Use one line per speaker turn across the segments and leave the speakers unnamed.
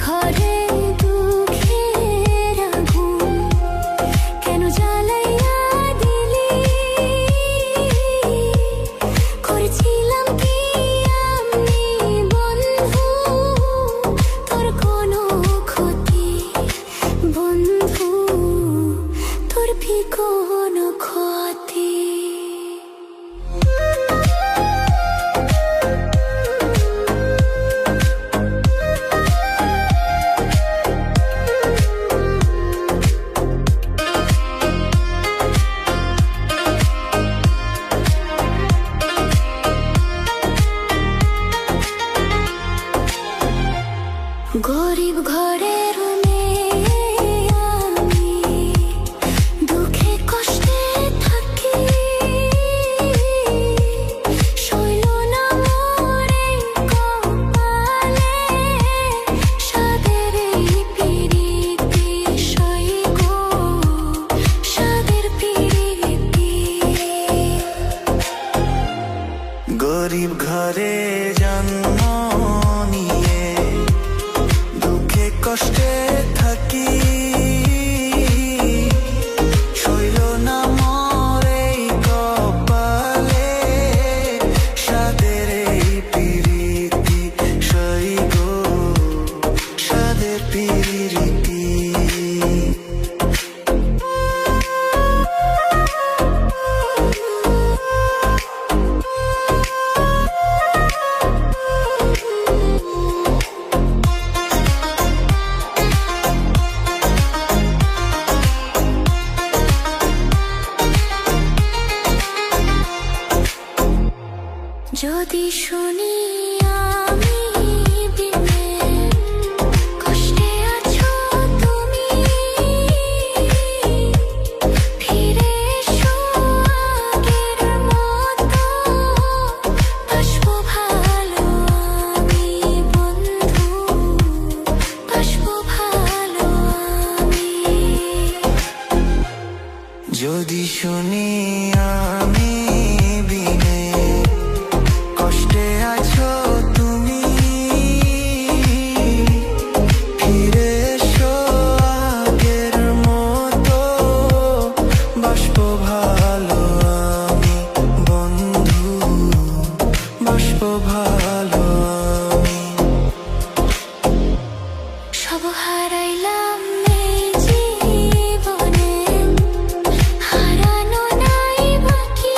ঘরে দুঃখের আগুন কেন জ্বালাইয়া দিলি? করেছিলাম কি আমি বন্ধু তোর কোনো ক্ষতি? বন্ধু তোর কি কোনো ক্ষতি? গরিব ঘরের মেয়ে আমি, দুঃখে কষ্টে থাকি। সইল না মোরে কপালে সাদের এই পিরিতি, সই গো সাদের পিরিতি।
গরিব ঘরে জন্ম নিয়ে দুঃখে কষ্টে থাকি। সইল না মোর এই কপালে সাদের এই পিরিতি, সই গো সাদের পিরিতি।
যদি শুনি আমি বিনে কষ্টে আছো তুমি, ফিরে এসো আগের মতো, বাসবো ভালো আমি বন্ধু, বাসবো ভালো আমি।
যদি শুনি আমি বিনে কষ্টে আছো তুমি, ফিরে এসো আগের মতো, বাসবো ভালো আমি বন্ধু, বাসবো ভালো আমি।
সব হারাইলাম এই জীবনে, হারানো নাই বাকি।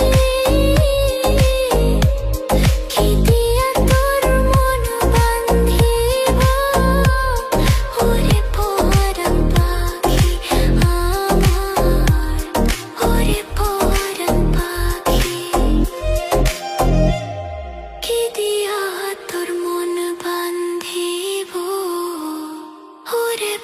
কি দিয়া তোর মন বান্ধিব, ওরে পরাণ পাখি আমার, ওরে পরাণ পাখি। কি দিয়া তোর মন বান্ধিব, ওরে